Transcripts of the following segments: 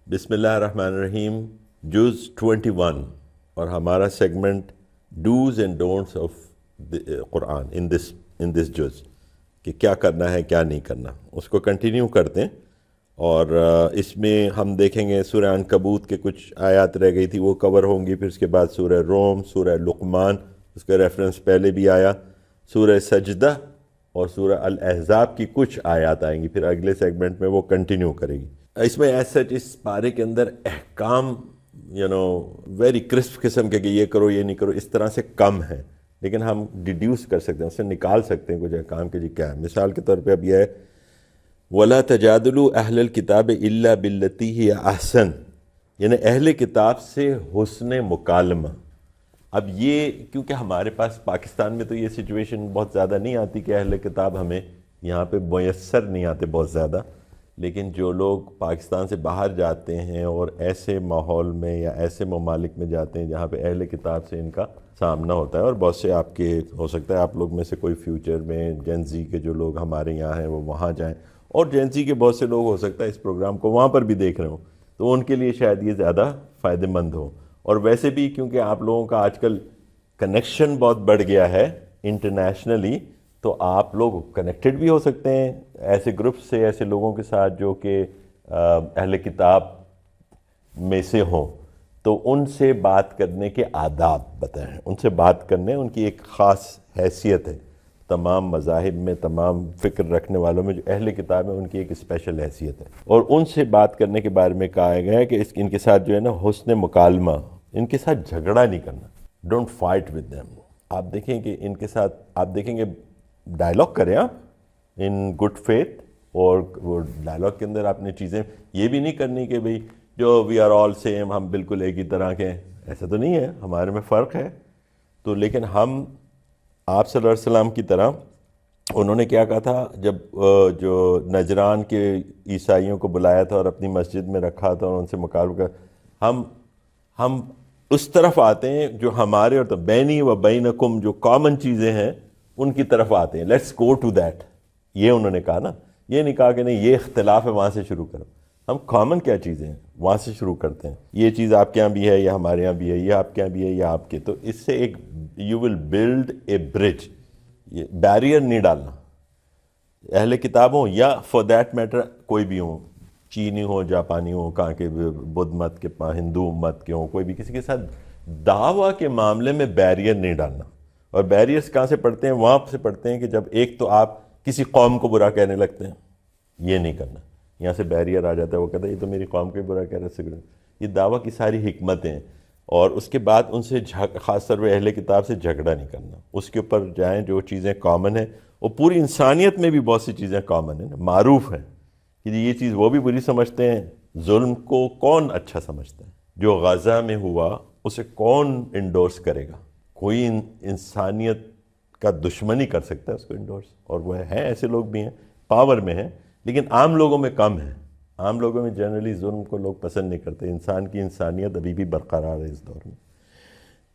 بسم اللہ الرحمن الرحیم، جز 21 اور ہمارا segment dos and don'ts of Quran in this جز، کہ کیا کرنا ہے کیا نہیں کرنا، اس کو کنٹینیو کرتے ہیں۔ اور اس میں ہم دیکھیں گے سورہ عنکبوت کے کچھ آیات رہ گئی تھی، وہ کور ہوں گی، پھر اس کے بعد سورہ روم، سورہ لقمان، اس کا ریفرنس پہلے بھی آیا، سورہ سجدہ اور سورہ الاحزاب کی کچھ آیات آئیں گی، پھر اگلے سیگمنٹ میں وہ کنٹینیو کرے گی۔ اس میں ایز سچ اس پارے کے اندر احکام ویری کرسپ قسم کے کہ یہ کرو یہ نہیں کرو اس طرح سے کم ہے، لیکن ہم ڈیڈیوس کر سکتے ہیں، اس سے نکال سکتے ہیں کچھ احکام کے جی کیا ہے۔ مثال کے طور پہ اب یہ ہے وَلَا تَجَادِلُوا أَهْلَ الْكِتَابِ إِلَّا بِالَّتِي هِيَ أَحْسَنُ، یعنی اہل کتاب سے حسن مکالمہ۔ اب یہ کیونکہ ہمارے پاس پاکستان میں تو یہ سچویشن بہت زیادہ نہیں آتی کہ اہل کتاب ہمیں یہاں پہ میسر نہیں آتے بہت زیادہ، لیکن جو لوگ پاکستان سے باہر جاتے ہیں اور ایسے ماحول میں یا ایسے ممالک میں جاتے ہیں جہاں پہ اہل کتاب سے ان کا سامنا ہوتا ہے، اور بہت سے آپ کے ہو سکتا ہے آپ لوگ میں سے کوئی فیوچر میں جین زی کے جو لوگ ہمارے یہاں ہیں وہ وہاں جائیں، اور جین زی کے بہت سے لوگ ہو سکتا ہے اس پروگرام کو وہاں پر بھی دیکھ رہے ہوں، تو ان کے لیے شاید یہ زیادہ فائدہ مند ہو۔ اور ویسے بھی کیونکہ آپ لوگوں کا آج کل کنیکشن بہت بڑھ گیا ہے انٹرنیشنلی، تو آپ لوگ کنیکٹڈ بھی ہو سکتے ہیں ایسے گروپ سے، ایسے لوگوں کے ساتھ جو کہ اہل کتاب میں سے ہوں، تو ان سے بات کرنے کے آداب بتائیں، ان سے بات کرنے ان کی ایک خاص حیثیت ہے، تمام مذاہب میں تمام فکر رکھنے والوں میں جو اہل کتاب ہیں ان کی ایک اسپیشل حیثیت ہے، اور ان سے بات کرنے کے بارے میں کہا گیا ہے کہ ان کے ساتھ جو ہے نا حسن مکالمہ، ان کے ساتھ جھگڑا نہیں کرنا، ڈونٹ فائٹ ود دیم۔ آپ دیکھیں کہ ان کے ساتھ آپ دیکھیں گے ڈائلاگ کریں آپ ان گڈ فیتھ، اور وہ ڈائلاگ کے اندر آپ نے چیزیں یہ بھی نہیں کرنی کہ بھئی جو وی آر آل سیم، ہم بالکل ایک ہی طرح کے ہیں، ایسا تو نہیں ہے، ہمارے میں فرق ہے۔ تو لیکن ہم آپ صلی اللہ علیہ وسلم کی طرح انہوں نے کیا کہا تھا جب جو نجران کے عیسائیوں کو بلایا تھا اور اپنی مسجد میں رکھا تھا اور ان سے مکالمہ کر، ہم اس طرف آتے ہیں جو ہمارے اور بینی و بینکم جو کامن چیزیں ہیں ان کی طرف آتے ہیں، لیٹس گو ٹو دیٹ، یہ انہوں نے کہا نا، یہ نہیں کہا کہ نہیں یہ اختلاف ہے وہاں سے شروع کرو، ہم کامن کیا چیزیں ہیں وہاں سے شروع کرتے ہیں، یہ چیز آپ کے ہاں بھی ہے یا ہمارے ہاں بھی ہے، یہ آپ کے ہاں بھی ہے یا آپ کے، تو اس سے ایک یو ول بلڈ اے برج، یہ بیریئر نہیں ڈالنا، اہل کتاب ہوں یا فار دیٹ میٹر کوئی بھی ہوں، چینی ہوں جاپانی ہوں، کہاں کے بدھ مت کے ہندو مت کے ہوں، کوئی بھی کسی کے ساتھ دعویٰ کے معاملے میں بیریئر نہیں ڈالنا۔ اور بیریئرز کہاں سے پڑھتے ہیں؟ وہاں سے پڑھتے ہیں کہ جب ایک تو آپ کسی قوم کو برا کہنے لگتے ہیں، یہ نہیں کرنا، یہاں سے بیریئر آ جاتا ہے، وہ کہتا ہے یہ تو میری قوم کو برا کہہ رہے ہیں، یہ دعویٰ کی ساری حکمتیں، اور اس کے بعد ان سے خاص طور پہ اہل کتاب سے جھگڑا نہیں کرنا، اس کے اوپر جائیں جو چیزیں کامن ہیں، اور پوری انسانیت میں بھی بہت سی چیزیں کامن ہیں، معروف ہیں کہ یہ چیز وہ بھی بری سمجھتے ہیں، ظلم کو کون اچھا سمجھتا ہے؟ جو غزہ میں ہوا اسے کون انڈورس کرے گا؟ کوئی انسانیت کا دشمنی کر سکتا ہے اس کو انڈورس، اور وہ ہیں ایسے لوگ بھی ہیں پاور میں ہیں، لیکن عام لوگوں میں کم ہیں، عام لوگوں میں جنرلی ظلم کو لوگ پسند نہیں کرتے، انسان کی انسانیت ابھی بھی برقرار ہے اس دور میں،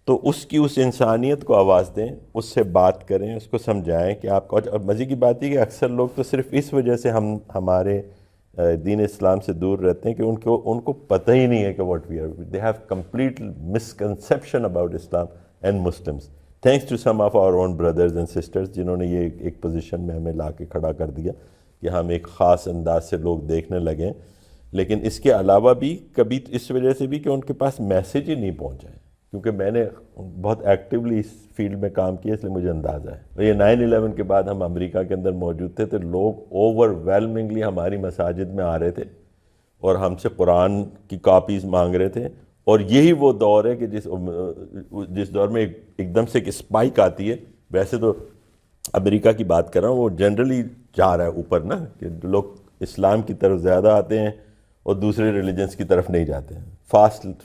تو اس انسانیت کو آواز دیں، اس سے بات کریں، اس کو سمجھائیں کہ آپ کو، اور مزے کی بات یہ کہ اکثر لوگ تو صرف اس وجہ سے ہمارے دین اسلام سے دور رہتے ہیں کہ ان کو پتہ ہی نہیں ہے کہ what we are, they have complete misconception about Islam and Muslims, thanks to some of our own brothers and sisters جنہوں نے یہ ایک پوزیشن میں ہمیں لا کے کھڑا کر دیا کہ ہم ایک خاص انداز سے لوگ دیکھنے لگیں، لیکن اس کے علاوہ بھی کبھی اس وجہ سے بھی کہ ان کے پاس میسیج ہی نہیں پہنچا ہے، کیونکہ میں نے بہت ایکٹیولی اس فیلڈ میں کام کیا، اس لیے مجھے اندازہ ہے۔ یہ 9/11 کے بعد ہم امریکہ کے اندر موجود تھے تو لوگ اوور ویلمنگلی ہماری مساجد میں آ رہے تھے اور ہم سے قرآن کی کاپیز مانگ رہے تھے، اور یہی وہ دور ہے کہ جس دور میں ایک دم سے ایک اسپائک آتی ہے، ویسے تو امریکہ کی بات کر رہا ہوں، وہ جنرلی جا رہا ہے اوپر نا، کہ لوگ اسلام کی طرف زیادہ آتے ہیں اور دوسرے ریلیجنس کی طرف نہیں جاتے ہیں،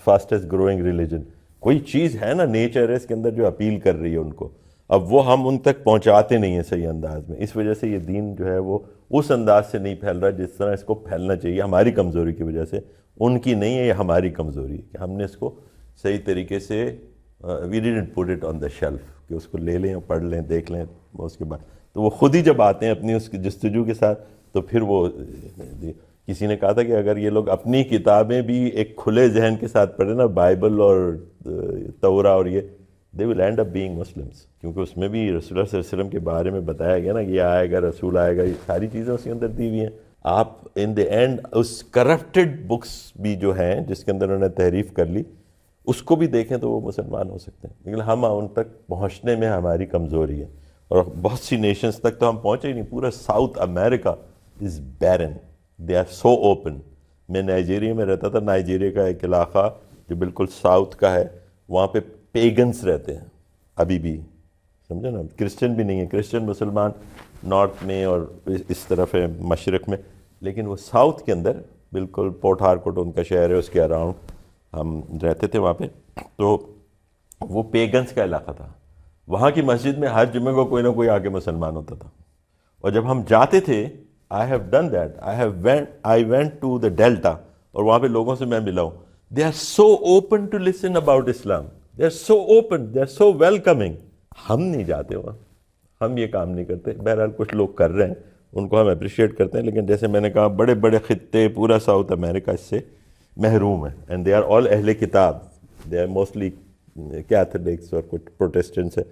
فاسٹسٹ گروئنگ ریلیجن، کوئی چیز ہے نا نیچر ہے اس کے اندر جو اپیل کر رہی ہے ان کو، اب وہ ہم ان تک پہنچاتے نہیں ہیں صحیح انداز میں، اس وجہ سے یہ دین جو ہے وہ اس انداز سے نہیں پھیل رہا جس طرح اس کو پھیلنا چاہیے، ہماری کمزوری کی وجہ سے، ان کی نہیں ہے، یہ ہماری کمزوری ہے کہ ہم نے اس کو صحیح طریقے سے we didn't put it on the shelf, کہ اس کو لے لیں اور پڑھ لیں دیکھ لیں، اس کے بعد تو وہ خود ہی جب آتے ہیں اپنی اس کی جستجو کے ساتھ، تو پھر وہ کسی نے کہا تھا کہ اگر یہ لوگ اپنی کتابیں بھی ایک کھلے ذہن کے ساتھ پڑھیں نا، بائبل اور تورا اور یہ، دے will end up being Muslims, کیونکہ اس میں بھی رسول اللہ صلی اللہ علیہ وسلم کے بارے میں بتایا گیا نا کہ یہ آئے گا، رسول آئے گا، یہ ساری چیزیں اس کے اندر دی ہوئی ہیں. آپ ان دی اینڈ اس کرپٹڈ بکس بھی جو ہیں جس کے اندر انہوں نے تحریف کر لی، اس کو بھی دیکھیں تو وہ مسلمان ہو سکتے ہیں، لیکن ہم ان تک پہنچنے میں ہماری کمزوری ہے، اور بہت سی نیشنز تک تو ہم پہنچے ہی نہیں. پورا South America is barren, they are so open. میں نائجیریا میں رہتا تھا، نائجیریا کا ایک علاقہ جو بالکل ساؤتھ کا ہے، وہاں پہ پیگنس رہتے ہیں ابھی بھی، سمجھے نا، کرسچن بھی نہیں ہے، کرسچن مسلمان نارتھ میں اور اس طرف ہے مشرق میں، لیکن وہ ساؤتھ کے اندر بالکل پورٹ ہارکوٹ ان کا شہر ہے، اس کے اراؤنڈ ہم رہتے تھے وہاں پہ. تو وہ پیگنس کا علاقہ تھا، وہاں کی مسجد میں ہر جمعے کو کوئی نہ کوئی آ کے مسلمان ہوتا تھا. اور جب ہم جاتے تھے، I have done that, I went to the Delta، اور وہاں پہ لوگوں سے میں ملا ہوں. They are so open to listen about Islam. They are so open, they are so welcoming. ہم نہیں جاتے وہاں، ہم یہ کام نہیں کرتے. بہرحال کچھ لوگ کر رہے ہیں، ان کو ہم اپریشیٹ کرتے ہیں، لیکن جیسے میں نے کہا بڑے بڑے خطے، پورا ساؤتھ امریکہ اس سے محروم ہے. اینڈ دے آر آل اہل کتاب، دے آر موسٹلی کیتھولکس اور کچھ پروٹیسٹنٹس ہیں.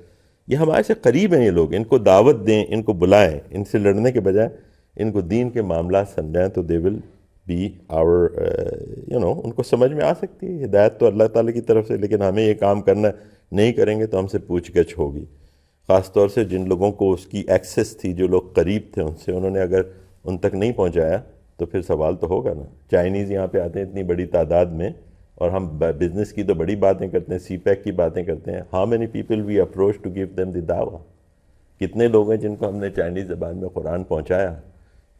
یہ ہمارے سے قریب ہیں یہ لوگ، ان کو دعوت دیں، ان کو بلائیں، ان سے لڑنے کے بجائے ان کو دین کے معاملات سمجھائیں تو دے ول بی آور ان کو سمجھ میں آ سکتی ہے. ہدایت تو اللہ تعالیٰ کی طرف سے، لیکن ہمیں یہ کام کرنا نہیں کریں گے تو ہم سے پوچھ گچھ ہوگی. خاص طور سے جن لوگوں کو اس کی ایکسیس تھی، جو لوگ قریب تھے ان سے، انہوں نے اگر ان تک نہیں پہنچایا تو پھر سوال تو ہوگا نا. چائنیز یہاں پہ آتے ہیں اتنی بڑی تعداد میں، اور ہم بزنس کی تو بڑی باتیں کرتے ہیں، سی پیک کی باتیں کرتے ہیں. How many people we approach to give them the دعویٰ؟ کتنے لوگ ہیں جن کو ہم نے چائنیز زبان میں قرآن پہنچایا؟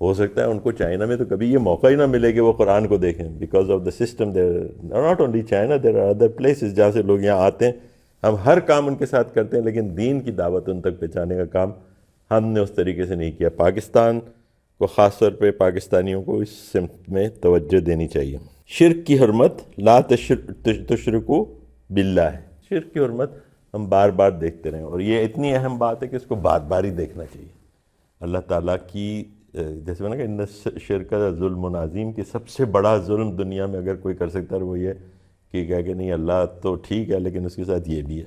ہو سکتا ہے ان کو چائنا میں تو کبھی یہ موقع ہی نہ ملے کہ وہ قرآن کو دیکھیں، because of the system. There not only China, there are other places جہاں سے لوگ یہاں آتے ہیں. ہم ہر کام ان کے ساتھ کرتے ہیں، لیکن دین کی دعوت ان تک پہنچانے کا کام ہم نے اس طریقے سے نہیں کیا. پاکستان کو خاص طور پہ پاکستانیوں کو اس سمت میں توجہ دینی چاہیے. شرک کی حرمت، لا تشرکو باللہ، شرک کی حرمت ہم بار بار دیکھتے رہیں، اور یہ اتنی اہم بات ہے کہ اس کو بار بار ہی دیکھنا چاہیے. اللہ تعالیٰ کی جیسے میں نے کہا ان شرک ظلم عظیم، کہ سب سے بڑا ظلم دنیا میں اگر کوئی کر سکتا ہے وہ یہ کہ کہہ کہ نہیں اللہ تو ٹھیک ہے لیکن اس کے ساتھ یہ بھی ہے،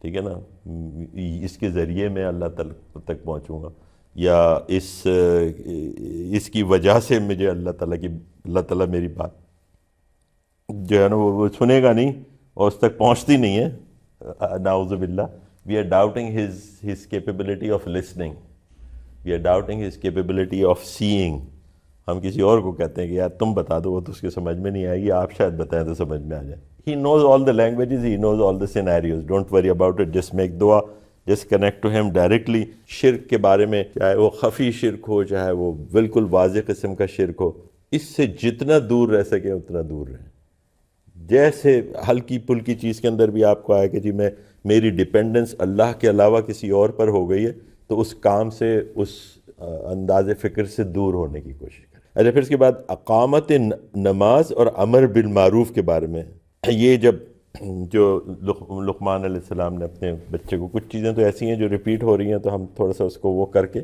ٹھیک ہے نا، اس کے ذریعے میں اللہ تعالیٰ تک پہنچوں گا، یا اس کی وجہ سے مجھے اللہ تعالیٰ میری بات جو ہے نا وہ سنے گا نہیں اور اس تک پہنچتی نہیں ہے. نعوذ باللہ. We are doubting his capability of listening, we are doubting his capability of seeing. ہم کسی اور کو کہتے ہیں کہ یار تم بتا دو، وہ تو اس کے سمجھ میں نہیں آئے گی، آپ شاید بتائیں تو سمجھ میں آ جائے. He knows all the languages, he knows all the scenarios. Don't worry about it, just make dua, just connect to him directly. شرک کے بارے میں، چاہے وہ خفی شرک ہو، چاہے وہ بالکل واضح قسم کا شرک ہو، اس سے جتنا دور رہ سکے اتنا دور رہیں. جیسے ہلکی پھلکی چیز کے اندر بھی آپ کو آئے کہ جی میری ڈیپینڈنس اللہ کے علاوہ کسی اور پر ہو گئی ہے، تو اس کام سے، اس انداز فکر سے دور ہونے کی کوشش کریں. اچھا، پھر اس کے بعد اقامت نماز اور امر بالمعروف کے بارے میں. یہ جو لقمان علیہ السلام نے اپنے بچے کو، کچھ چیزیں تو ایسی ہیں جو ریپیٹ ہو رہی ہیں تو ہم تھوڑا سا اس کو وہ کر کے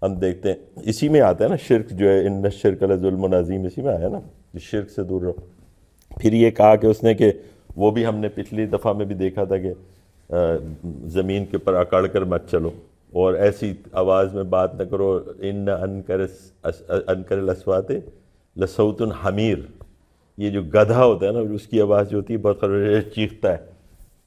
ہم دیکھتے ہیں. اسی میں آتا ہے نا شرک جو ہے، ان الشرک لظلم عظیم، اسی میں آیا نا شرک سے دور رہو. پھر یہ کہا کہ اس نے کہ وہ بھی ہم نے پچھلی دفعہ میں بھی دیکھا تھا کہ زمین کے اوپر اکڑ کر مت چلو اور ایسی آواز میں بات نہ کرو. ان انکر الاصوات لصوت حمیر، یہ جو گدھا ہوتا ہے نا اس کی آواز جو ہوتی ہے بہت چیختا ہے.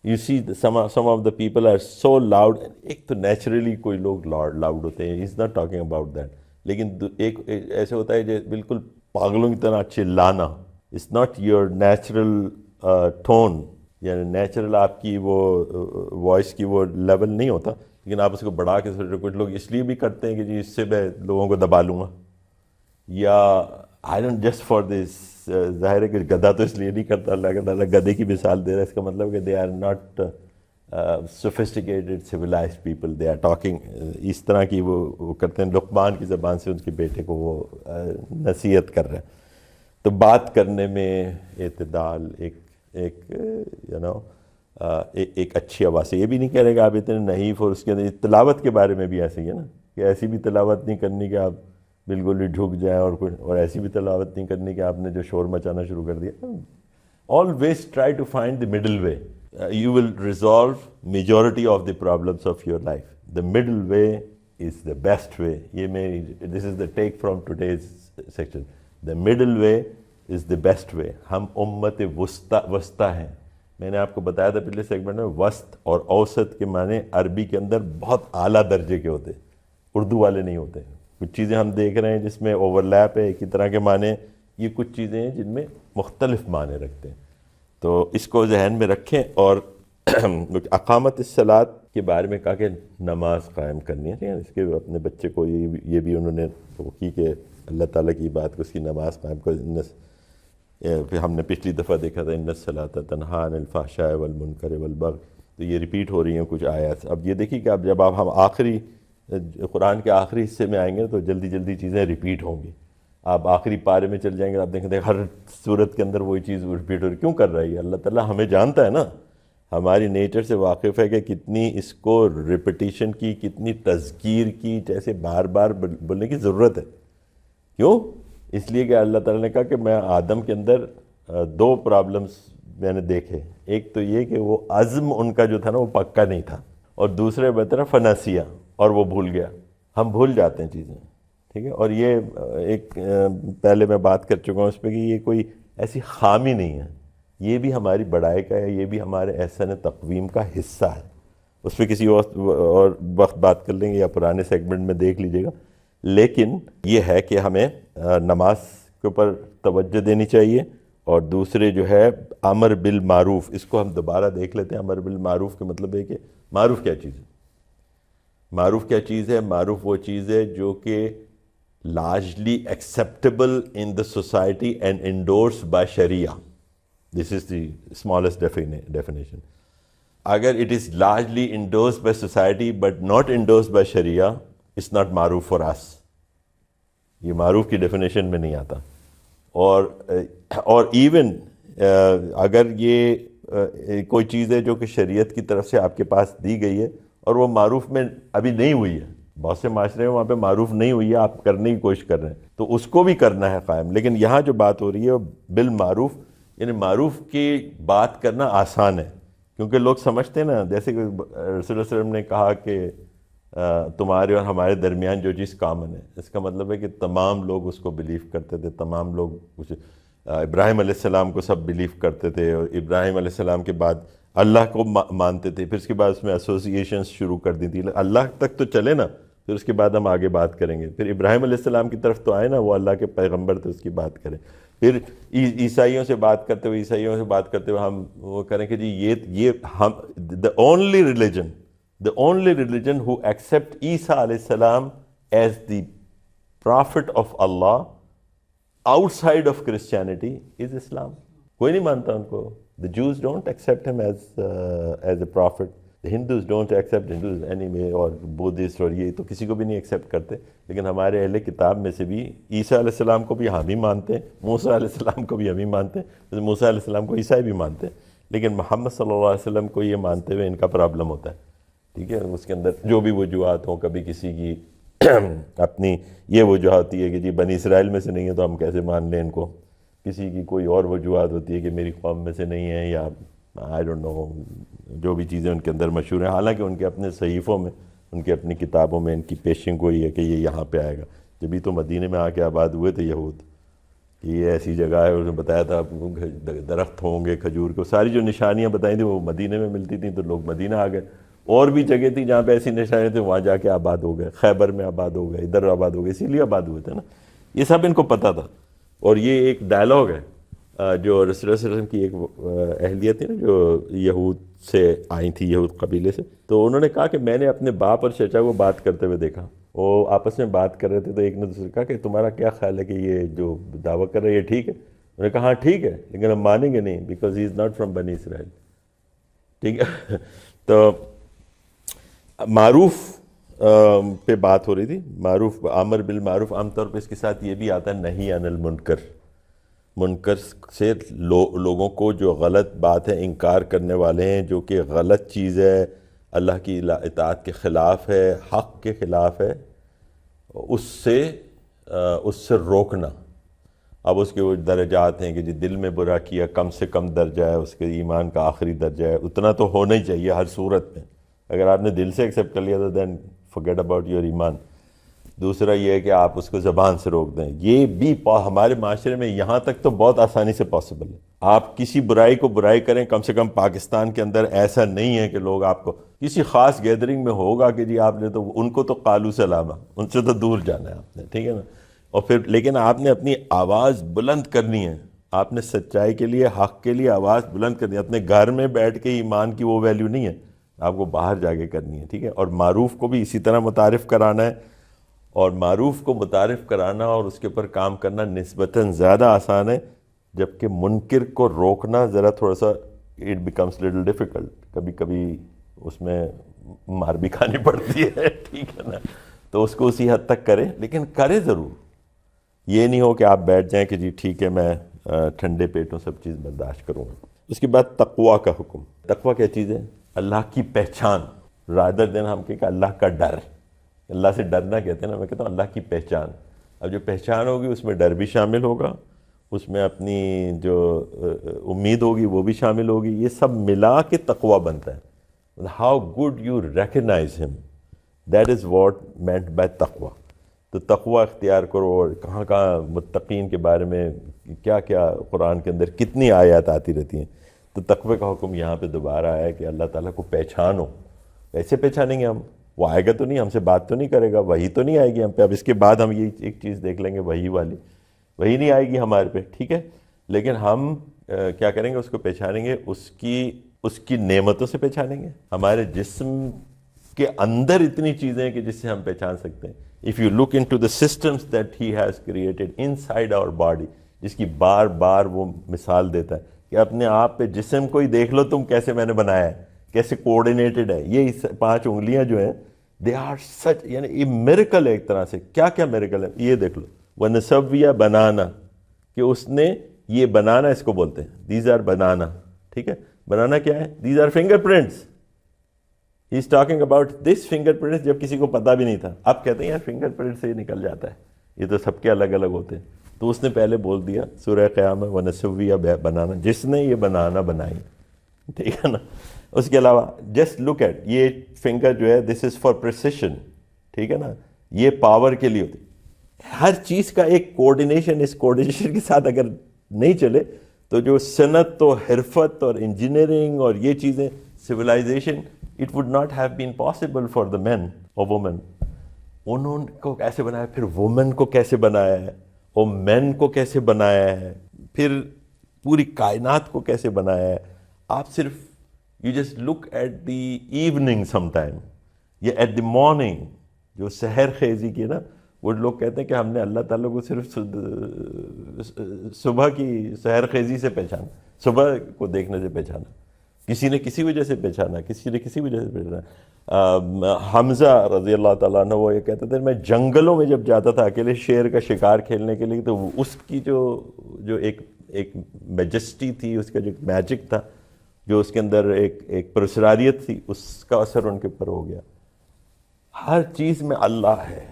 You see some of the people are so loud. ایک تو نیچرلی کوئی لوگ لاؤڈ ہوتے ہیں، is not talking about that, لیکن ایک ایسے ہوتا ہے جو بالکل پاگلوں کی طرح چلانا. It's not your natural tone, یعنی نیچرل آپ کی وہ وائس کی وہ لیول نہیں ہوتا، لیکن آپ اس کو بڑھا کے سوچ رہے. کچھ لوگ اس لیے بھی کرتے ہیں کہ جی اس سے میں لوگوں کو دبا لوں گا، یا I don't just for this. ظاہر ہے کہ گدھا تو اس لیے نہیں کرتا، اللہ تعالیٰ گدھے کی مثال دے رہا ہے، اس کا مطلب کہ they are not sophisticated civilised people, they are talking اس طرح کی وہ کرتے ہیں. لقمان کی زبان سے ان کے بیٹے کو وہ نصیحت کر رہے ہیں. تو بات کرنے میں اعتدال، ایک اچھی آواز سے. یہ بھی نہیں کہہ رہے کہ آپ اتنے نحیف، اور اس کے اندر تلاوت کے بارے میں بھی ایسے ہی ہے نا کہ ایسی بھی تلاوت نہیں کرنی کہ آپ بالکل ہی جھک جائیں اور کچھ، اور ایسی بھی تلاوت نہیں کرنی کہ آپ نے جو شور مچانا شروع کر دیا. Always try to find the middle way. You will resolve majority of the problems of your life. The middle way is the best way. This is the take from today's section. The middle way is the best way. ہم امت وسطی ہیں. میں نے آپ کو بتایا تھا پچھلے سیگمنٹ میں، وسط اور اوسط کے معنی عربی کے اندر بہت اعلیٰ درجے کے ہوتے ہیں، اردو والے نہیں ہوتے. کچھ چیزیں ہم دیکھ رہے ہیں جس میں اوور لیپ ہے ایک ہی طرح کے معنی، یہ کچھ چیزیں ہیں جن میں مختلف معنی رکھتے ہیں. تو اس کو ذہن میں رکھیں. اور اقامت الصلاۃ کے بارے میں کہا کہ نماز قائم کرنی ہے. اس کے اپنے بچے کو یہ بھی انہوں نے کی کہ اللہ تعالیٰ کی بات کو اس کی نماز قائم کر. پھر ہم نے پچھلی دفعہ دیکھا تھا ان الصلاۃ تنہی عن الفحشاء والمنکر والبغی، تو یہ ریپیٹ ہو رہی ہیں کچھ آیات. اب یہ دیکھیے کہ اب جب ہم آخری قرآن کے آخری حصے میں آئیں گے تو جلدی جلدی چیزیں ریپیٹ ہوں گی. آپ آخری پارے میں چل جائیں گے، آپ دیکھیں ہر صورت کے اندر وہی چیز ریپیٹ ہو رہی. کیوں کر رہی ہے؟ اللہ تعالیٰ ہمیں جانتا ہے نا، ہماری نیچر سے واقف ہے کہ کتنی اس کو ریپیٹیشن کی، کتنی تذکیر کی، جیسے بار بار بولنے کی ضرورت ہے. کیوں؟ اس لیے کہ اللہ تعالیٰ نے کہا کہ میں آدم کے اندر دو پرابلمز میں نے دیکھے. ایک تو یہ کہ وہ عزم ان کا جو تھا نا وہ پکا نہیں تھا، اور دوسرے بطرف فناسیہ، اور وہ بھول گیا. ہم بھول جاتے ہیں چیزیں، ٹھیک ہے. اور یہ ایک پہلے میں بات کر چکا ہوں اس پہ کہ یہ کوئی ایسی خامی نہیں ہے، یہ بھی ہماری بڑائی کا ہے، یہ بھی ہمارے احسن تقویم کا حصہ ہے. اس پہ کسی اور وقت بات کر لیں گے یا پرانے سیگمنٹ میں دیکھ لیجئے گا. لیکن یہ ہے کہ ہمیں نماز کے اوپر توجہ دینی چاہیے. اور دوسرے جو ہے امر بالمعروف، اس کو ہم دوبارہ دیکھ لیتے ہیں. امر بالمعروف کا مطلب ہے کہ معروف کیا چیز ہے؟ معروف کیا چیز ہے؟ معروف وہ چیز ہے جو کہ largely acceptable in the society and endorsed by Sharia. This is the smallest definition. Agar it is largely endorsed by society but not endorsed by Sharia, it's not معروف for us. یہ معروف کی ڈیفینیشن میں نہیں آتا. اور even اگر یہ کوئی چیز ہے جو کہ شریعت کی طرف سے آپ کے پاس دی گئی ہے اور وہ معروف میں ابھی نہیں ہوئی ہے، بہت سے معاشرے میں وہاں پہ معروف نہیں ہوئی ہے، آپ کرنے کی کوشش کر رہے ہیں، تو اس کو بھی کرنا ہے قائم. لیکن یہاں جو بات ہو رہی ہے بالمعروف، یعنی معروف کی بات کرنا آسان ہے. کیونکہ لوگ سمجھتے ہیں نا، جیسے کہ رسول اللہ صلی اللہ علیہ وسلم نے کہا کہ تمہارے اور ہمارے درمیان جو چیز کامن ہے، اس کا مطلب ہے کہ تمام لوگ اس کو بلیو کرتے تھے. تمام لوگ ابراہیم علیہ السلام کو سب بلیو کرتے تھے، اور ابراہیم علیہ السلام کے بعد اللہ کو مانتے تھے. پھر اس کے بعد اس میں ایسوسیشنز شروع کر دی تھی. اللہ تک تو چلے نا، پھر اس کے بعد ہم آگے بات کریں گے. پھر ابراہیم علیہ السلام کی طرف تو آئے نا، وہ اللہ کے پیغمبر تھے، اس کی بات کریں. پھر عیسائیوں سے بات کرتے ہوئے ہم وہ کریں کہ جی یہ ہم the only religion who accept عیسیٰ علیہ السلام as the prophet of Allah outside of Christianity is Islam. کوئی نہیں مانتا ان کو. The Jews don't accept him as a prophet. The Hindus don't accept Hindus anyway, اور Buddhists اور یہ تو کسی کو بھی نہیں ایکسیپٹ کرتے. لیکن ہمارے اہل کتاب میں سے بھی عیسیٰ علیہ السلام کو بھی ہم ہی مانتے ہیں، موسیٰ علیہ السلام کو بھی ہم ہی مانتے ہیں. موسیٰ علیہ السلام کو عیسائی بھی مانتے ہیں، لیکن محمد صلی اللہ علیہ وسلم کو یہ مانتے ہوئے ان کا پرابلم ہوتا ہے. ٹھیک ہے، اس کے اندر جو بھی وجوہات ہوں، کبھی کسی کی اپنی یہ وجوہات ہوتی ہے کہ جی بنی اسرائیل میں سے نہیں ہے تو ہم کیسے مان لیں ان کو. کسی کی کوئی اور وجوہات ہوتی ہے کہ میری قوم میں سے نہیں ہے، یا آئی ڈونٹ نو، جو بھی چیزیں ان کے اندر مشہور ہیں. حالانکہ ان کے اپنے صحیفوں میں، ان کے اپنی کتابوں میں ان کی پیشنگ ہوئی ہے کہ یہ یہاں پہ آئے گا. جبھی تو مدینے میں آ کے آباد ہوئے تھے یہود، کہ یہ ایسی جگہ ہے. انہوں نے بتایا تھا آپ کو درخت ہوں گے کھجور کو، ساری جو نشانیاں بتائی تھیں وہ مدینے میں ملتی تھیں، تو لوگ مدینہ آ گئے. اور بھی جگہ تھی جہاں پہ ایسی نشانیاں تھیں، وہاں جا کے آباد ہو گئے. خیبر میں آباد ہو گئے، ادھر آباد ہو گئے، اسی لیے آباد ہوئے تھے نا. یہ سب ان کو پتہ تھا. اور یہ ایک ڈائلاگ ہے جو رسول اللہ صلی اللہ علیہ وسلم کی ایک اہلیہ تھی نا، جو یہود سے آئی تھی، یہود قبیلے سے. تو انہوں نے کہا کہ میں نے اپنے باپ اور چچا کو بات کرتے ہوئے دیکھا. وہ آپس میں بات کر رہے تھے، تو ایک نے دوسرے سے کہا کہ تمہارا کیا خیال ہے کہ یہ جو دعویٰ کر رہے ہیں یہ ٹھیک ہے؟ انہوں نے کہا ہاں ٹھیک ہے، لیکن ہم مانیں گے نہیں، because he is not from بنی اسرائیل. ٹھیک ہے. تو معروف پہ بات ہو رہی تھی. معروف، امر بالمعروف، عام طور پہ اس کے ساتھ یہ بھی آتا ہے نہی عن المنکر. منکر سے لوگوں کو جو غلط بات ہے، انکار کرنے والے ہیں، جو کہ غلط چیز ہے، اللہ کی اطاعت کے خلاف ہے، حق کے خلاف ہے، اس سے اس سے روکنا. اب اس کے وہ درجات ہیں کہ جی دل میں برا کیا کم سے کم درجہ ہے اس کے ایمان کا آخری درجہ ہے, اتنا تو ہونا ہی چاہیے ہر صورت میں. اگر آپ نے دل سے ایکسیپٹ کر لیا تو دین forget about your ایمان. دوسرا یہ ہے کہ آپ اس کو زبان سے روک دیں. یہ بھی ہمارے معاشرے میں یہاں تک تو بہت آسانی سے پاسبل ہے. آپ کسی برائی کو برائی کریں, کم سے کم پاکستان کے اندر ایسا نہیں ہے کہ لوگ آپ کو کسی خاص گیدرنگ میں ہوگا کہ جی آپ نے تو ان کو تو قالو سلامہ, ان سے تو دور جانا ہے آپ نے, ٹھیک ہے نا. اور پھر لیکن آپ نے اپنی آواز بلند کرنی ہے, آپ نے سچائی کے لیے حق کے لیے آواز بلند کرنی ہے. اپنے گھر میں بیٹھ کے ایمان کی وہ ویلیو نہیں ہے, آپ کو باہر جا کے کرنی ہے, ٹھیک ہے. اور معروف کو بھی اسی طرح متعارف کرانا ہے, اور معروف کو متعارف کرانا اور اس کے اوپر کام کرنا نسبتاً زیادہ آسان ہے, جبکہ منکر کو روکنا ذرا تھوڑا سا اٹ بیکمس لٹل ڈیفیکلٹ. کبھی کبھی اس میں مار بھی کھانی پڑتی ہے, ٹھیک ہے نا. تو اس کو اسی حد تک کرے, لیکن کرے ضرور. یہ نہیں ہو کہ آپ بیٹھ جائیں کہ جی ٹھیک ہے میں ٹھنڈے پیٹوں سب چیز برداشت کروں گا. اس کے بعد تقویٰ کا حکم. تقویٰ کیا چیز ہے؟ اللہ کی پہچان. رادر دین ہم کہ اللہ کا ڈر, اللہ سے ڈرنا کہتے ہیں نا, میں کہتا ہوں اللہ کی پہچان. اب جو پہچان ہوگی اس میں ڈر بھی شامل ہوگا, اس میں اپنی جو امید ہوگی وہ بھی شامل ہوگی. یہ سب ملا کے تقویٰ بنتا ہے. How good you recognise him, that is what meant by تقویٰ. تو تقویٰ اختیار کرو, اور کہاں کہاں متقین کے بارے میں کیا کیا قرآن کے اندر کتنی آیات آتی رہتی ہیں. تو تقوی کا حکم یہاں پہ دوبارہ آیا کہ اللہ تعالیٰ کو پہچانو. کیسے پہچانیں گے ہم؟ وہ آئے گا تو نہیں, ہم سے بات تو نہیں کرے گا, وہی تو نہیں آئے گی ہم پہ. اب اس کے بعد ہم یہ ایک چیز دیکھ لیں گے وہی والی, وہی نہیں آئے گی ہمارے پہ, ٹھیک ہے. لیکن ہم کیا کریں گے؟ اس کو پہچانیں گے, اس کی نعمتوں سے پہچانیں گے. ہمارے جسم کے اندر اتنی چیزیں ہیں کہ جس سے ہم پہچان سکتے ہیں. If you look into the systems that he has created inside our body, جس کی بار بار وہ مثال دیتا ہے کہ اپنے آپ پہ جسم کو ہی دیکھ لو تم کیسے میں نے بنایا ہے, کیسے کوآرڈینیٹڈ ہے. یہ 5 انگلیاں جو ہیں they are such, یعنی یہ میریکل ہے ایک طرح سے. کیا کیا میریکل ہے یہ دیکھ لو. وَنَسَوِّيَ بَنَانَا, کہ اس نے یہ بنانا اس کو بولتے ہیں, these are banana, ٹھیک ہے. بنانا کیا ہے؟ these are fingerprints. He is talking about this fingerprints, جب کسی کو پتہ بھی نہیں تھا. اب کہتے ہیں یار فنگر پرنٹ سے ہی نکل جاتا ہے, یہ تو سب کے الگ الگ ہوتے ہیں. تو اس نے پہلے بول دیا سورہ قیامہ وَنَسَوِّيَ بَنَانَا, جس نے یہ بنانا بنائی, ٹھیک ہے نا. اس کے علاوہ جسٹ لک ایٹ, یہ فنگر جو ہے دس از فار پریسیشن, ٹھیک ہے نا, یہ پاور کے لیے ہوتی. ہر چیز کا ایک کوآرڈینیشن, اس کوآرڈینیشن کے ساتھ اگر نہیں چلے تو جو صنعت و حرفت اور انجینئرنگ اور یہ چیزیں civilization, it would not have been possible for the men or women. انہوں کو کیسے بنایا, پھر women کو کیسے بنایا ہے, اور men کو کیسے بنایا ہے, پھر پوری کائنات کو کیسے بنایا ہے. آپ صرف you just look at the evening sometime, یا at the morning, جو سحر خیزی کی نا, وہ لوگ کہتے ہیں کہ ہم نے اللہ تعالیٰ کو صرف صبح کی سحر خیزی سے پہچانا, صبح کو دیکھنے سے پہچانا. کسی نے کسی وجہ سے پہچانا, کسی نے کسی وجہ سے پہچانا. حمزہ رضی اللہ تعالیٰ عنہ وہ یہ کہتے تھے میں جنگلوں میں جب جاتا تھا اکیلے شیر کا شکار کھیلنے کے لیے, تو اس کی جو ایک میجسٹی تھی, اس کا جو میجک تھا, جو اس کے اندر ایک پرسراریت تھی, اس کا اثر ان کے اوپر ہو گیا. ہر چیز میں اللہ ہے,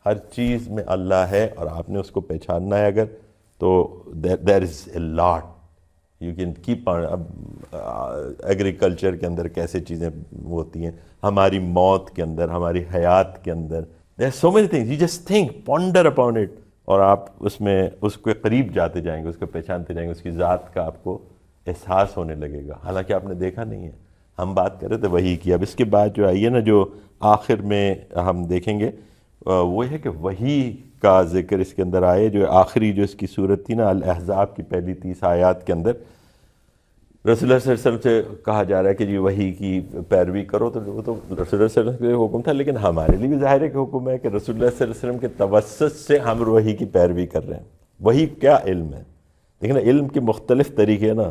ہر چیز میں اللہ ہے, اور آپ نے اس کو پہچاننا ہے اگر, تو there is a lot you can keep on. Agriculture کے اندر کیسے چیزیں ہوتی ہیں, ہماری موت کے اندر, ہماری حیات کے اندر, there are so many things. You just think, ponder upon it, اور آپ اس میں اس کے قریب جاتے جائیں گے, اس کو پہچانتے جائیں گے, اس کی ذات کا آپ کو احساس ہونے لگے گا, حالانکہ آپ نے دیکھا نہیں ہے. ہم بات کر رہے تھے وحی کی. اب اس کے بعد جو آئیے نا, جو آخر میں ہم دیکھیں گے وہ ہے کہ وحی کا ذکر اس کے اندر آئے. جو آخری جو اس کی صورت تھی نا, الاحزاب کی پہلی 30 آیات کے اندر رسول اللہ صلی اللہ علیہ وسلم سے کہا جا رہا ہے کہ جی وحی کی پیروی کرو. تو وہ تو رسول اللہ صلی اللہ علیہ وسلم کا حکم تھا, لیکن ہمارے لیے بھی ظاہر ہے کہ حکم ہے کہ رسول اللہ صلی اللہ علیہ وسلم کے توسط سے ہم وحی کی پیروی کر رہے ہیں. وحی کیا علم ہے؟ لیکن علم کے مختلف طریقے ہیں نا.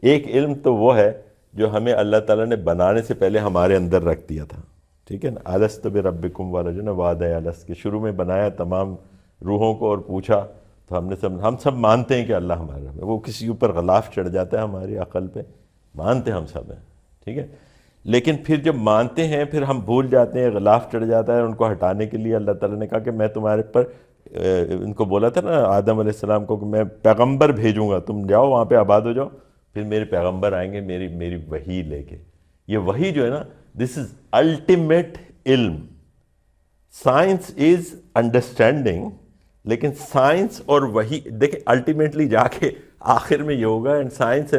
ایک علم تو وہ ہے جو ہمیں اللہ تعالیٰ نے بنانے سے پہلے ہمارے اندر رکھ دیا تھا, ٹھیک ہے نا. الست بربکم والا جو نا وعدہ الست کے شروع میں بنایا تمام روحوں کو اور پوچھا, تو ہم سب مانتے ہیں کہ اللہ ہمارا رب ہے. وہ کسی اوپر غلاف چڑھ جاتا ہے ہماری عقل پہ, مانتے ہم سب ہیں, ٹھیک ہے. لیکن پھر جب مانتے ہیں پھر ہم بھول جاتے ہیں, غلاف چڑھ جاتا ہے. ان کو ہٹانے کے لیے اللہ تعالیٰ نے کہا کہ میں تمہارے پر ان کو بولا تھا نا آدم علیہ السلام کو کہ میں پیغمبر بھیجوں گا، تم جاؤ وہاں پہ آباد ہو جاؤ، پھر میرے پیغمبر آئیں گے میری وحی لے کے. یہ وحی جو ہے نا، دس از الٹیمیٹ علم. سائنس از انڈرسٹینڈنگ، لیکن سائنس اور وحی دیکھیں الٹیمیٹلی جا کے آخر میں یہ ہوگا. And science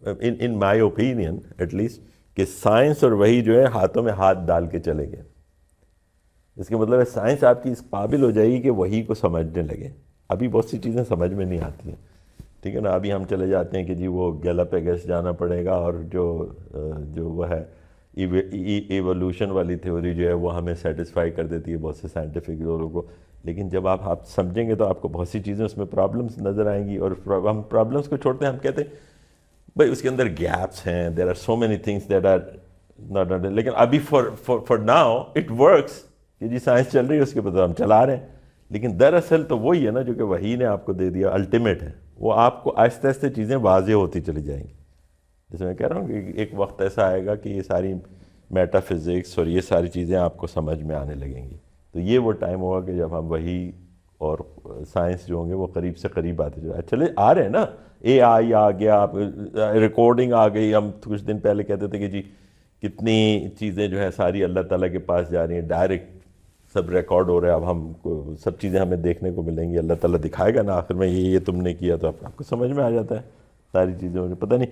in my opinion at least کہ سائنس اور وحی جو ہے ہاتھوں میں ہاتھ ڈال کے چلے گئے. اس کا مطلب ہے سائنس آپ کی اس قابل ہو جائے گی کہ وحی کو سمجھنے لگے. ابھی بہت سی چیزیں سمجھ میں نہیں آتی ہیں، ٹھیک ہے نا. ابھی ہم چلے جاتے ہیں کہ جی وہ گیلاپیگس جانا پڑے گا، اور جو وہ ہے ایوولوشن والی تھیوری جو ہے وہ ہمیں سیٹسفائی کر دیتی ہے بہت سے سائنٹیفک لوگوں کو. لیکن جب آپ سمجھیں گے تو آپ کو بہت سی چیزیں اس میں پرابلمس نظر آئیں گی. اور ہم پرابلمس کو چھوڑتے ہیں، ہم کہتے ہیں بھائی اس کے اندر گیپس ہیں، there are so many things that are not. لیکن ابھی فار ناؤ اٹ ورکس کہ جی سائنس چل رہی ہے، اس کے بعد ہم چلا رہے ہیں. لیکن دراصل تو وہی ہے نا جو کہ وحی نے آپ کو دے دیا، الٹیمیٹ ہے. وہ آپ کو آہستہ آہستہ چیزیں واضح ہوتی چلی جائیں گی. جیسے میں کہہ رہا ہوں کہ ایک وقت ایسا آئے گا کہ یہ ساری میٹا فزکس اور یہ ساری چیزیں آپ کو سمجھ میں آنے لگیں گی. تو یہ وہ ٹائم ہوگا کہ جب ہم وحی اور سائنس جو ہوں گے وہ قریب سے قریب آتے چلے آ رہے ہیں نا. اے آئی آ گیا، ریکارڈنگ آ گئی. ہم کچھ دن پہلے کہتے تھے کہ جی کتنی چیزیں جو ہے ساری اللہ تعالیٰ کے پاس جا رہی ہیں، ڈائریکٹ سب ریکارڈ ہو رہا ہے. اب ہم کو سب چیزیں ہمیں دیکھنے کو ملیں گی. اللہ تعالیٰ دکھائے گا نا آخر میں یہ تم نے کیا، تو آپ کو سمجھ میں آ جاتا ہے ساری چیزیں. پتہ نہیں،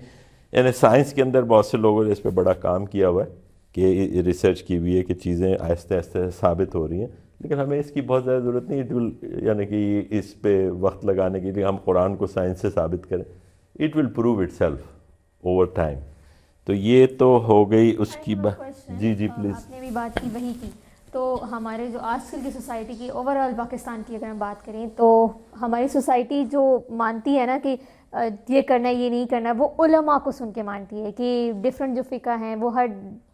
یعنی سائنس کے اندر بہت سے لوگوں نے اس پہ بڑا کام کیا ہوا ہے کہ ریسرچ کی ہوئی ہے کہ چیزیں آہستہ آہستہ ثابت ہو رہی ہیں. لیکن ہمیں اس کی بہت زیادہ ضرورت نہیں. یعنی کہ اس پہ وقت لگانے کے لیے ہم قرآن کو سائنس سے ثابت کریں. It will prove it self over time. تو یہ تو ہو گئی اس کی جی پلیز. آپ نے بھی بات کی وحی کی، تو ہمارے جو آج کل کی سوسائٹی کی اوور آل پاکستان کی اگر ہم بات کریں تو ہماری سوسائٹی جو مانتی ہے نا کہ یہ کرنا ہے یہ نہیں کرنا، وہ علماء کو سن کے مانتی ہے. کہ ڈفرینٹ جو فقہ ہیں وہ ہر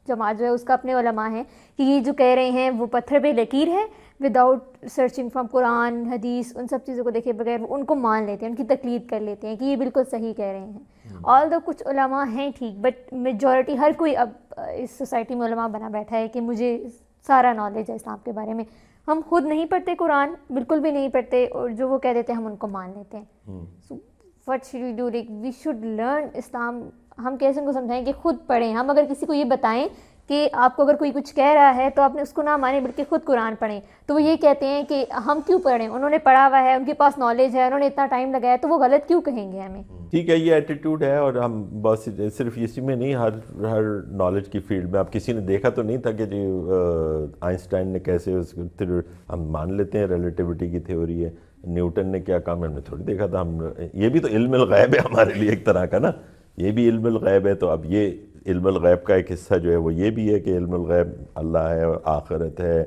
جماعت جو ہے اس کا اپنے علماء ہیں کہ یہ جو کہہ رہے ہیں وہ پتھر پہ لکیر ہے، وداؤٹ سرچنگ فرام قرآن حدیث ان سب چیزوں کو دیکھے بغیر وہ ان کو مان لیتے ہیں، ان کی تقلید کر لیتے ہیں کہ یہ بالکل صحیح کہہ رہے ہیں. آل دو کچھ علماء ہیں ٹھیک، بٹ میجورٹی ہر کوئی اب اس سوسائٹی میں علماء بنا بیٹھا ہے کہ مجھے سارا نالج ہے اسلام کے بارے میں. ہم خود نہیں پڑھتے قرآن، بالکل بھی نہیں پڑھتے، اور جو وہ کہہ دیتے ہیں ہم ان کو مان لیتے ہیں. So what should we do? Like we should learn Islam. ہم کیسے ان کو سمجھائیں کہ خود پڑھیں. ہم اگر کسی کو یہ بتائیں کہ آپ کو اگر کوئی کچھ کہہ رہا ہے تو آپ نے اس کو نہ مانیں بلکہ خود قرآن پڑھیں، تو وہ یہ کہتے ہیں کہ ہم کیوں پڑھیں، انہوں نے پڑھا ہوا ہے، ان کے پاس نالج ہے، انہوں نے اتنا ٹائم لگایا، تو وہ غلط کیوں کہیں گے ہمیں. ٹھیک ہے، یہ ایٹیٹیوڈ ہے. اور ہم بس صرف اسی میں نہیں، ہر نالج کی فیلڈ میں. اب کسی نے دیکھا تو نہیں تھا کہ جی آئنسٹائن نے کیسے ہم مان لیتے ہیں ریلیٹیوٹی کی تھیوری ہے، نیوٹن نے کیا کام ہے، ہم نے تھوڑی دیکھا تھا. یہ بھی تو علم الغیب ہے ہمارے لیے ایک طرح کا نا، یہ بھی علم الغیب ہے. تو اب یہ علم الغیب کا ایک حصہ جو ہے وہ یہ بھی ہے کہ علم الغیب اللہ ہے، آخرت ہے،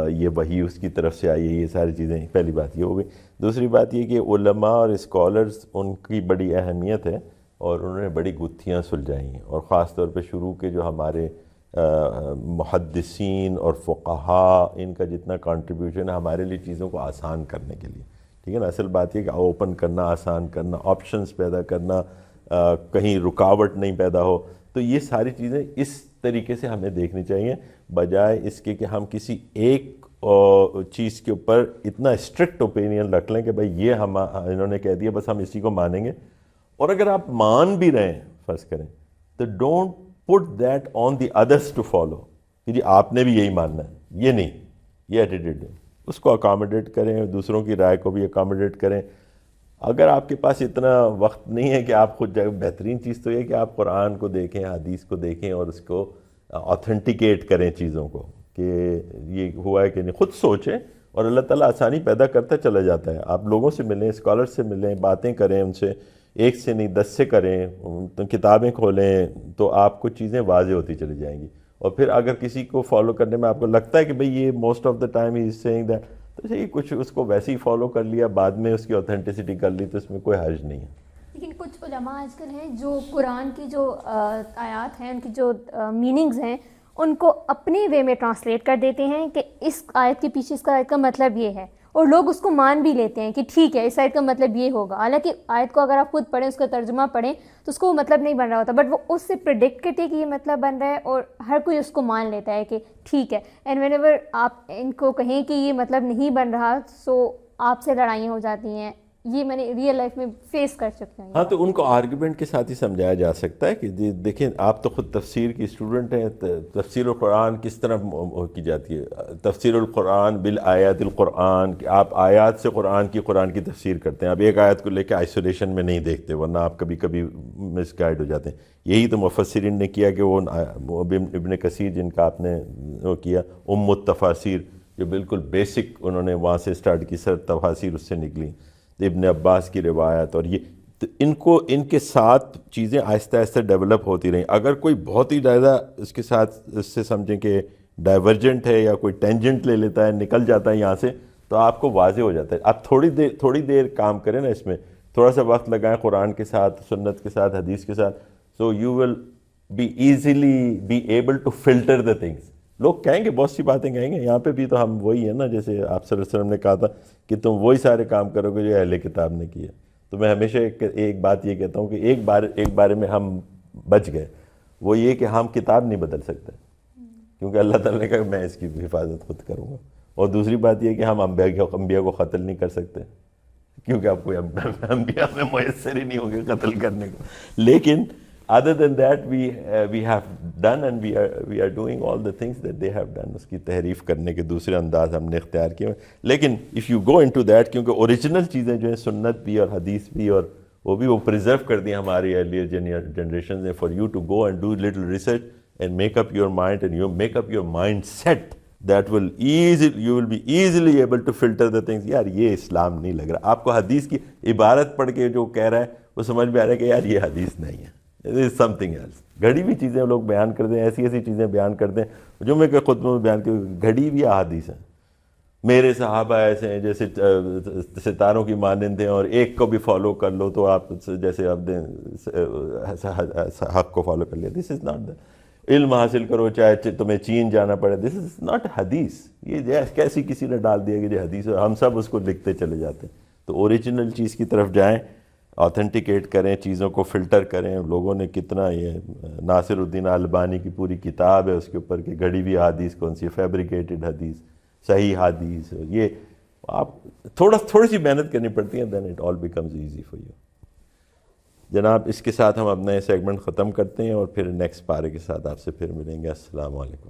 یہ وحی اس کی طرف سے آئی ہے. یہ ساری چیزیں پہلی بات یہ ہو گئی. دوسری بات یہ کہ علماء اور اسکالرز ان کی بڑی اہمیت ہے، اور انہوں نے بڑی گتھیاں سلجھائی ہیں. اور خاص طور پہ شروع کے جو ہمارے محدثین اور فقہاء، ان کا جتنا کنٹریبیوشن ہے ہمارے لیے چیزوں کو آسان کرنے کے لیے. ٹھیک ہے نا. اصل بات یہ کہ اوپن کرنا، آسان کرنا، آپشنز پیدا کرنا، کہیں رکاوٹ نہیں پیدا ہو. تو یہ ساری چیزیں اس طریقے سے ہمیں دیکھنی چاہیے، بجائے اس کے کہ ہم کسی ایک چیز کے اوپر اتنا اسٹرکٹ اوپینین رکھ لیں کہ بھائی یہ انہوں نے کہہ دیا بس ہم اسی کو مانیں گے. اور اگر آپ مان بھی رہے ہیں فرض کریں تو don't put that on the others to follow کہ جی آپ نے بھی یہی ماننا ہے. یہ نہیں، یہ ایٹیٹیوڈ ہے. اس کو اکاموڈیٹ کریں، دوسروں کی رائے کو بھی اکاموڈیٹ کریں. اگر آپ کے پاس اتنا وقت نہیں ہے کہ آپ خود جائیں، بہترین چیز تو یہ کہ آپ قرآن کو دیکھیں، حدیث کو دیکھیں، اور اس کو آتھینٹیکیٹ کریں چیزوں کو کہ یہ ہوا ہے کہ نہیں. خود سوچیں، اور اللہ تعالیٰ آسانی پیدا کرتا چلا جاتا ہے. آپ لوگوں سے ملیں، اسکالر سے ملیں، باتیں کریں ان سے، ایک سے نہیں 10 سے کریں، کتابیں کھولیں، تو آپ کو چیزیں واضح ہوتی چلی جائیں گی. اور پھر اگر کسی کو فالو کرنے میں آپ کو لگتا ہے کہ بھئی یہ موسٹ آف دا ٹائم ہی از سیئنگ دیٹ، تو صحیح کچھ اس کو ویسے ہی فالو کر لیا، بعد میں اس کی اوتھینٹسٹی کر لی، تو اس میں کوئی حرج نہیں ہے. لیکن کچھ علماء آج کل ہیں جو قرآن کی جو آیات ہیں، ان کی جو میننگز ہیں، ان کو اپنے وے میں ٹرانسلیٹ کر دیتے ہیں کہ اس آیت کے پیچھے اس کا آیت کا مطلب یہ ہے، اور لوگ اس کو مان بھی لیتے ہیں کہ ٹھیک ہے اس آیت کا مطلب یہ ہوگا، حالانکہ آیت کو اگر آپ خود پڑھیں، اس کا ترجمہ پڑھیں تو اس کو وہ مطلب نہیں بن رہا ہوتا، بٹ وہ اس سے پریڈکٹ کرتے کہ یہ مطلب بن رہا ہے اور ہر کوئی اس کو مان لیتا ہے کہ ٹھیک ہے. اینڈ وین ایور آپ ان کو کہیں کہ یہ مطلب نہیں بن رہا، سو آپ سے لڑائیاں ہو جاتی ہیں. یہ میں نے ریئل لائف میں فیس کر چکی ہوں. ہاں، تو ان کو آرگومنٹ کے ساتھ ہی سمجھایا جا سکتا ہے کہ دیکھیں آپ تو خود تفسیر کی اسٹوڈنٹ ہیں، تفسیر القرآن کس طرح کی جاتی ہے؟ تفسیر القرآن بالآیات القرآن، کہ آپ آیات سے قرآن کی تفسیر کرتے ہیں. آپ ایک آیت کو لے کے آئسولیشن میں نہیں دیکھتے، ورنہ آپ کبھی کبھی مس گائیڈ ہو جاتے ہیں. یہی تو مفسرین نے کیا کہ وہ ابن کثیر جن کا آپ نے وہ کیا التفاسیر، جو بالکل بیسک انہوں نے وہاں سے سٹارٹ کی، سر تفاسیر اس سے نکلی، ابن عباس کی روایت، اور یہ ان کے ساتھ چیزیں آہستہ آہستہ ڈیولپ ہوتی رہیں. اگر کوئی بہت ہی زیادہ اس کے ساتھ اس سے سمجھیں کہ ڈائیورجنٹ ہے یا کوئی ٹینجنٹ لے لیتا ہے، نکل جاتا ہے یہاں سے، تو آپ کو واضح ہو جاتا ہے. آپ تھوڑی دیر کام کریں نا، اس میں تھوڑا سا وقت لگائیں قرآن کے ساتھ، سنت کے ساتھ، حدیث کے ساتھ، so you will be easily be able to filter the things. لوگ کہیں گے، بہت سی باتیں کہیں گے، یہاں پہ بھی تو ہم وہی ہیں نا، جیسے آپ صلی اللہ علیہ وسلم نے کہا تھا کہ تم وہی سارے کام کرو گے جو اہل کتاب نے کیا. تو میں ہمیشہ ایک بات یہ کہتا ہوں کہ ایک بارے میں ہم بچ گئے، وہ یہ کہ ہم کتاب نہیں بدل سکتے، کیونکہ اللہ تعالیٰ نے کہا کہ میں اس کی حفاظت خود کروں گا. اور دوسری بات یہ کہ ہم انبیاء کو قتل نہیں کر سکتے، کیونکہ اب کوئی انبیاء میں میسر ہی نہیں ہوں گے قتل کرنے کو. لیکن other than that we have done and we are doing all the things that they have done. اس کی تحریف کرنے کے دوسرے انداز ہم نے اختیار کیے. لیکن if you go into that، کیونکہ اوریجنل چیزیں جو ہیں سنت بھی اور حدیث بھی اور وہ بھی وہ پریزرو کر دی ہماری ارلیئر جنریشنز نے. for you to go and do little research and make up your mind and you make up your mindset that will you will be easily able to filter the things. یار یہ اسلام نہیں لگ رہا. آپ کو حدیث کی عبارت پڑھ کے جو کہہ رہا ہے وہ سمجھ میں آ رہا ہے کہ یار یہ حدیث نہیں ہے، It is something else. گھڑی ہوئی چیزیں لوگ بیان کرتے ہیں، ایسی چیزیں بیان کرتے ہیں جو میں کہ خطبوں میں بیان کرتے، گھڑی ہوئی احادیث ہیں. میرے صحابہ ایسے ہیں جیسے ستاروں کی مانند ہیں، اور ایک کو بھی فالو کر لو تو آپ جیسے اپنے حق کو فالو کر لیا. دس از ناٹ دا. علم حاصل کرو چاہے تمہیں چین جانا پڑے، دس از ناٹ حدیث. یہ کیسی کسی نے ڈال دیا کہ یہ حدیث ہے، ہم سب اس کو لکھتے چلے جاتے ہیں. تو اوریجنل چیز کی طرف جائیں، آتھینٹیکیٹ کریں، چیزوں کو فلٹر کریں. لوگوں نے کتنا، یہ ناصر الدین البانی کی پوری کتاب ہے اس کے اوپر کہ گھڑی ہوئی حدیث کون سی ہے، فیبریکیٹڈ حدیث، صحیح حدیث. یہ آپ تھوڑی سی محنت کرنی پڑتی ہے، then it all becomes easy for you. جناب اس کے ساتھ ہم اپنا یہ سیگمنٹ ختم کرتے ہیں اور پھر نیکسٹ پارے کے ساتھ آپ سے پھر ملیں گے. السلام علیکم.